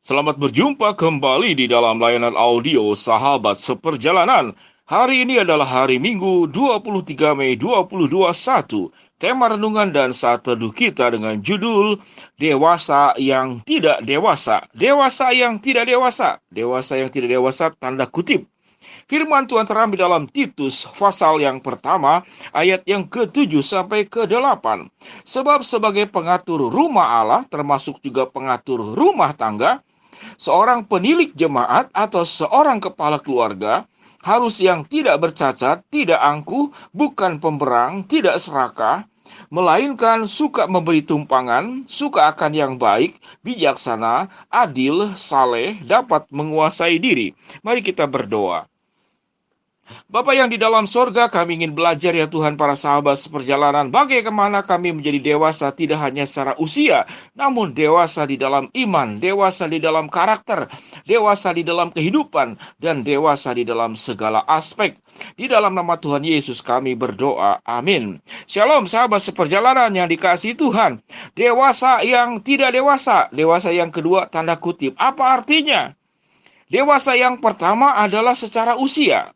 Selamat berjumpa kembali di dalam layanan audio Sahabat Seperjalanan. Hari ini adalah hari Minggu 23 Mei 2021. Tema renungan dan saat teduh kita dengan judul Dewasa yang Tidak Dewasa. Dewasa yang tidak dewasa. Dewasa yang tidak dewasa tanda kutip. Firman Tuhan terambil dalam Titus pasal yang pertama ayat yang ke-7 sampai ke-8. Sebab sebagai pengatur rumah Allah termasuk juga pengatur rumah tangga, seorang penilik jemaat atau seorang kepala keluarga harus yang tidak bercacat, tidak angkuh, bukan pemberang, tidak serakah, melainkan suka memberi tumpangan, suka akan yang baik, bijaksana, adil, saleh, dapat menguasai diri. Mari kita berdoa. Bapa yang di dalam sorga, kami ingin belajar ya Tuhan para sahabat seperjalanan, bagaimana kami menjadi dewasa tidak hanya secara usia, namun dewasa di dalam iman, dewasa di dalam karakter, dewasa di dalam kehidupan, dan dewasa di dalam segala aspek. Di dalam nama Tuhan Yesus kami berdoa, amin. Shalom sahabat seperjalanan yang dikasihi Tuhan. Dewasa yang tidak dewasa, dewasa yang kedua tanda kutip. Apa artinya? Dewasa yang pertama adalah secara usia.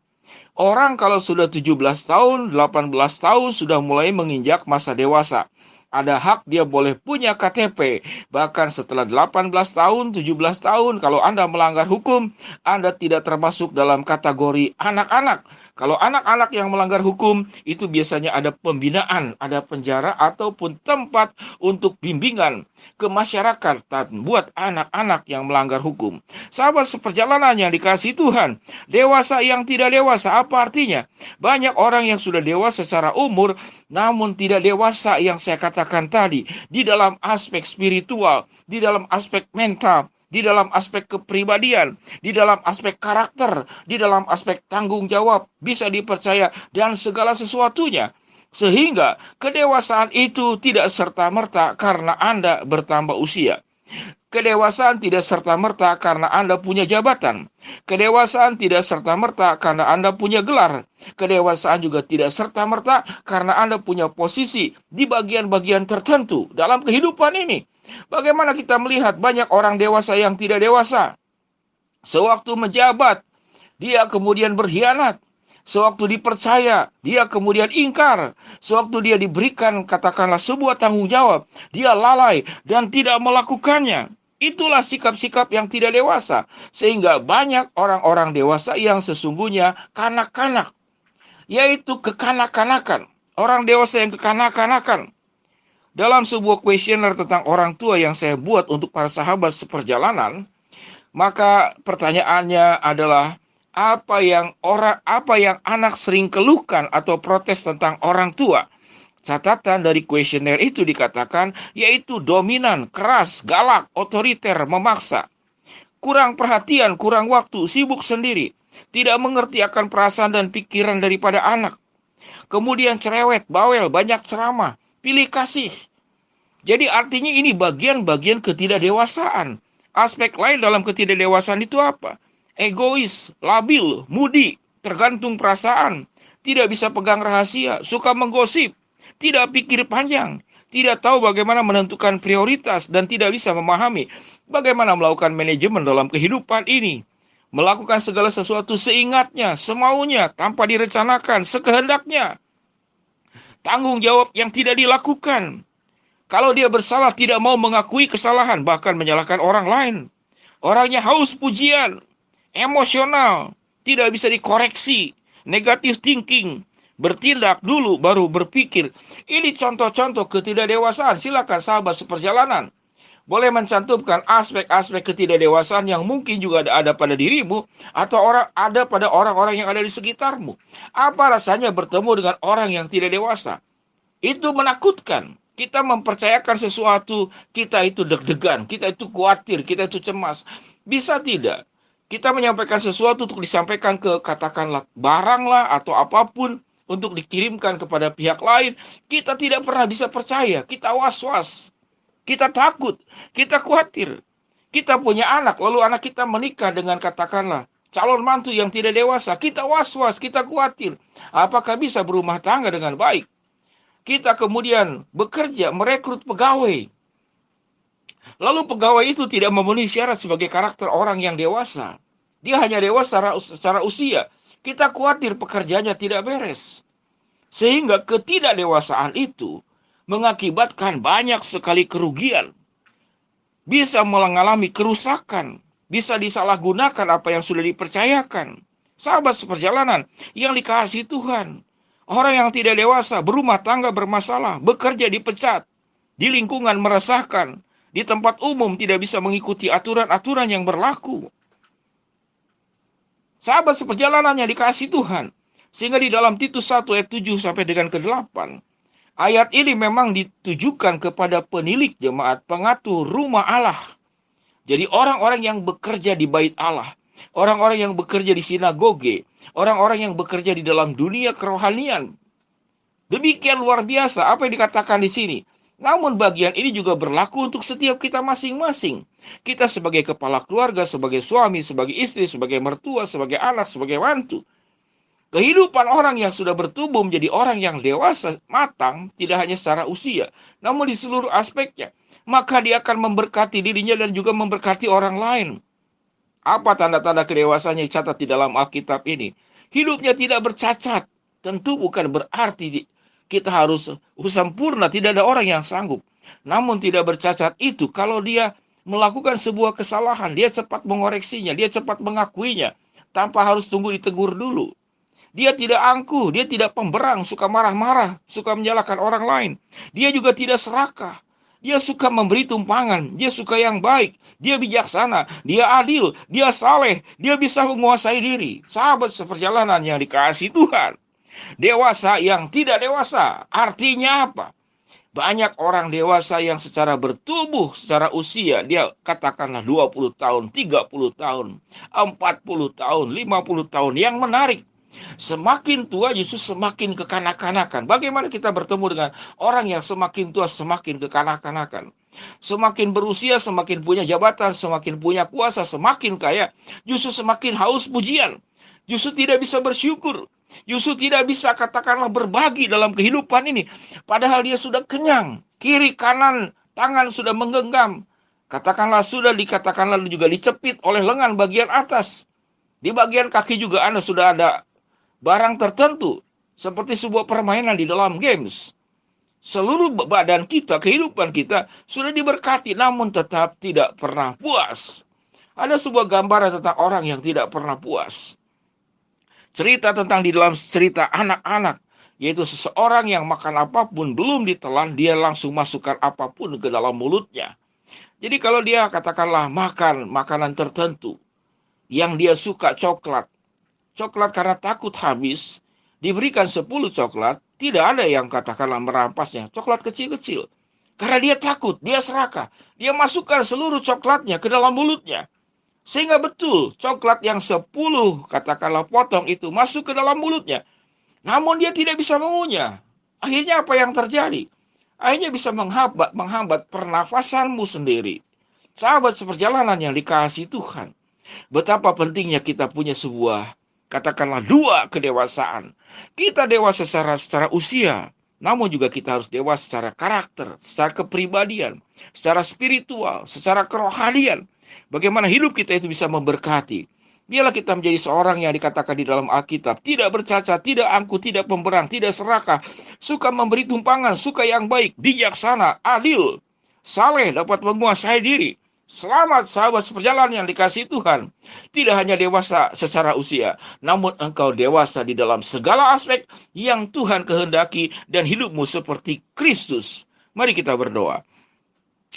Orang kalau sudah 17 tahun, 18 tahun sudah mulai menginjak masa dewasa. Ada hak dia boleh punya KTP. Bahkan setelah 18 tahun, 17 tahun, kalau Anda melanggar hukum, Anda tidak termasuk dalam kategori anak-anak. Kalau anak-anak yang melanggar hukum, itu biasanya ada pembinaan, ada penjara, ataupun tempat untuk bimbingan ke masyarakat buat anak-anak yang melanggar hukum. Sahabat seperjalanan yang dikasihi Tuhan, dewasa yang tidak dewasa, apa artinya? Banyak orang yang sudah dewasa secara umur, namun tidak dewasa yang saya katakan tadi, di dalam aspek spiritual, di dalam aspek mental, di dalam aspek kepribadian, di dalam aspek karakter, di dalam aspek tanggung jawab, bisa dipercaya, dan segala sesuatunya. Sehingga kedewasaan itu tidak serta-merta karena Anda bertambah usia. Kedewasaan tidak serta-merta karena Anda punya jabatan. Kedewasaan tidak serta-merta karena Anda punya gelar. Kedewasaan juga tidak serta-merta karena Anda punya posisi di bagian-bagian tertentu dalam kehidupan ini. Bagaimana kita melihat banyak orang dewasa yang tidak dewasa? Sewaktu menjabat, dia kemudian berkhianat. Sewaktu dipercaya, dia kemudian ingkar. Sewaktu dia diberikan, katakanlah, sebuah tanggung jawab, dia lalai dan tidak melakukannya. Itulah sikap-sikap yang tidak dewasa. Sehingga banyak orang-orang dewasa yang sesungguhnya kanak-kanak, yaitu kekanak-kanakan. Orang dewasa yang kekanak-kanakan. Dalam sebuah kuesioner tentang orang tua yang saya buat untuk para sahabat seperjalanan, maka pertanyaannya adalah apa yang anak sering keluhkan atau protes tentang orang tua. Catatan dari kuesioner itu dikatakan yaitu dominan, keras, galak, otoriter, memaksa, kurang perhatian, kurang waktu, sibuk sendiri, tidak mengerti akan perasaan dan pikiran daripada anak. Kemudian cerewet, bawel, banyak ceramah, pilih kasih. Jadi artinya ini bagian-bagian ketidakdewasaan. Aspek lain dalam ketidakdewasaan itu apa? Egois, labil, moody, tergantung perasaan, tidak bisa pegang rahasia, suka menggosip, tidak pikir panjang, tidak tahu bagaimana menentukan prioritas, dan tidak bisa memahami bagaimana melakukan manajemen dalam kehidupan ini. Melakukan segala sesuatu seingatnya, semaunya, tanpa direncanakan, sekehendaknya. Tanggung jawab yang tidak dilakukan. Kalau dia bersalah tidak mau mengakui kesalahan, bahkan menyalahkan orang lain. Orangnya haus pujian, emosional, tidak bisa dikoreksi, negative thinking, bertindak dulu baru berpikir. Ini contoh-contoh ketidakdewasaan. Silakan sahabat seperjalanan boleh mencantumkan aspek-aspek ketidakdewasaan yang mungkin juga ada pada dirimu atau ada pada orang-orang yang ada di sekitarmu. Apa rasanya bertemu dengan orang yang tidak dewasa? Itu menakutkan. Kita mempercayakan sesuatu, kita itu deg-degan, kita itu khawatir, kita itu cemas. Bisa tidak? Kita menyampaikan sesuatu untuk disampaikan ke, katakanlah, barang lah atau apapun untuk dikirimkan kepada pihak lain. Kita tidak pernah bisa percaya, kita was-was, kita takut, kita khawatir. Kita punya anak, lalu anak kita menikah dengan, katakanlah, calon mantu yang tidak dewasa. Kita was-was, kita khawatir. Apakah bisa berumah tangga dengan baik? Kita kemudian bekerja, merekrut pegawai. Lalu pegawai itu tidak memenuhi syarat sebagai karakter orang yang dewasa. Dia hanya dewasa secara usia. Kita khawatir pekerjaannya tidak beres. Sehingga ketidakdewasaan itu mengakibatkan banyak sekali kerugian. Bisa mengalami kerusakan. Bisa disalahgunakan apa yang sudah dipercayakan. Sahabat seperjalanan yang dikasihi Tuhan. Orang yang tidak dewasa, berumah tangga bermasalah, bekerja dipecat, di lingkungan meresahkan, di tempat umum tidak bisa mengikuti aturan-aturan yang berlaku. Sahabat seperjalanan yang dikasihi Tuhan. Sehingga di dalam Titus 1 ayat 7 sampai dengan ke-8. Ayat ini memang ditujukan kepada penilik jemaat, pengatur rumah Allah. Jadi orang-orang yang bekerja di bait Allah. Orang-orang yang bekerja di sinagoge. Orang-orang yang bekerja di dalam dunia kerohanian. Demikian luar biasa apa yang dikatakan di sini. Namun bagian ini juga berlaku untuk setiap kita masing-masing. Kita sebagai kepala keluarga, sebagai suami, sebagai istri, sebagai mertua, sebagai anak, sebagai mantu. Kehidupan orang yang sudah bertumbuh menjadi orang yang dewasa, matang, tidak hanya secara usia, namun di seluruh aspeknya. Maka dia akan memberkati dirinya dan juga memberkati orang lain. Apa tanda-tanda kedewasannya dicatat di dalam Alkitab ini? Hidupnya tidak bercacat. Tentu bukan berarti kita harus sempurna, tidak ada orang yang sanggup. Namun tidak bercacat itu kalau dia melakukan sebuah kesalahan, dia cepat mengoreksinya, dia cepat mengakuinya, tanpa harus tunggu ditegur dulu. Dia tidak angkuh, dia tidak pemberang, suka marah-marah, suka menyalahkan orang lain. Dia juga tidak serakah. Dia suka memberi tumpangan, dia suka yang baik, dia bijaksana, dia adil, dia saleh, dia bisa menguasai diri. Sahabat seperjalanan yang dikasihi Tuhan. Dewasa yang tidak dewasa, artinya apa? Banyak orang dewasa yang secara bertumbuh, secara usia, dia katakanlah 20 tahun, 30 tahun, 40 tahun, 50 tahun. Yang menarik, semakin tua justru semakin kekanak-kanakan. Bagaimana kita bertemu dengan orang yang semakin tua semakin kekanak-kanakan? Semakin berusia semakin punya jabatan, semakin punya kuasa, semakin kaya, justru semakin haus pujian. Justru tidak bisa bersyukur. Justru tidak bisa katakanlah berbagi dalam kehidupan ini. Padahal dia sudah kenyang. Kiri kanan tangan sudah menggenggam. Katakanlah sudah dikatakanlah juga dicepit oleh lengan bagian atas. Di bagian kaki juga Anda sudah ada barang tertentu, seperti sebuah permainan di dalam games. Seluruh badan kita, kehidupan kita sudah diberkati, namun tetap tidak pernah puas. Ada sebuah gambaran tentang orang yang tidak pernah puas. Cerita tentang di dalam cerita anak-anak, yaitu seseorang yang makan apapun belum ditelan, dia langsung masukkan apapun ke dalam mulutnya. Jadi kalau dia katakanlah makan makanan tertentu, yang dia suka coklat karena takut habis, diberikan 10 coklat, tidak ada yang katakanlah merampasnya. Coklat kecil-kecil. Karena dia takut, dia serakah. Dia masukkan seluruh coklatnya ke dalam mulutnya. Sehingga betul, coklat yang 10 katakanlah potong itu masuk ke dalam mulutnya. Namun dia tidak bisa mengunyah. Akhirnya apa yang terjadi? Akhirnya bisa menghambat pernafasanmu sendiri. Sahabat seperjalanan yang dikasihi Tuhan. Betapa pentingnya kita punya sebuah, katakanlah dua kedewasaan. Kita dewasa secara usia, namun juga kita harus dewasa secara karakter, secara kepribadian, secara spiritual, secara kerohanian. Bagaimana hidup kita itu bisa memberkati. Biarlah kita menjadi seorang yang dikatakan di dalam Alkitab, tidak bercacat, tidak angkuh, tidak pemberang, tidak serakah, suka memberi tumpangan, suka yang baik, bijaksana, adil, saleh, dapat menguasai diri. Selamat sahabat seperjalanan yang dikasihi Tuhan. Tidak hanya dewasa secara usia, namun engkau dewasa di dalam segala aspek yang Tuhan kehendaki dan hidupmu seperti Kristus. Mari kita berdoa.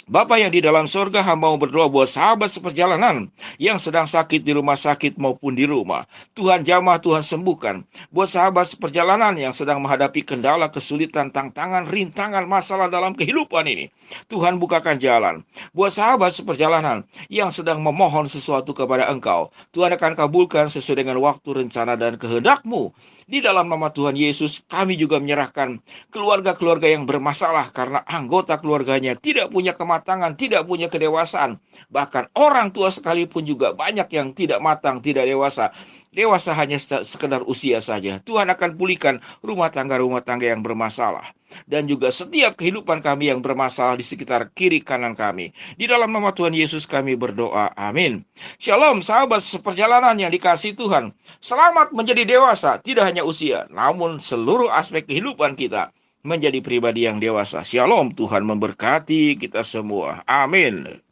Bapa yang di dalam surga, hamba mau berdoa buat sahabat seperjalanan yang sedang sakit di rumah sakit maupun di rumah. Tuhan jamah, Tuhan sembuhkan. Buat sahabat seperjalanan yang sedang menghadapi kendala, kesulitan, tantangan, rintangan, masalah dalam kehidupan ini, Tuhan bukakan jalan. Buat sahabat seperjalanan yang sedang memohon sesuatu kepada Engkau, Tuhan akan kabulkan sesuai dengan waktu, rencana, dan kehendak-Mu. Di dalam nama Tuhan Yesus, kami juga menyerahkan keluarga-keluarga yang bermasalah karena anggota keluarganya tidak punya kematangan, tidak punya kedewasaan. Bahkan orang tua sekalipun juga banyak yang tidak matang, tidak dewasa. Dewasa hanya sekedar usia saja. Tuhan akan pulihkan rumah tangga yang bermasalah. Dan juga setiap kehidupan kami yang bermasalah di sekitar kiri kanan kami. Di dalam nama Tuhan Yesus kami berdoa. Amin. Shalom sahabat seperjalanan yang dikasihi Tuhan. Selamat menjadi dewasa, tidak hanya usia, namun seluruh aspek kehidupan kita menjadi pribadi yang dewasa. Shalom, Tuhan memberkati kita semua. Amin.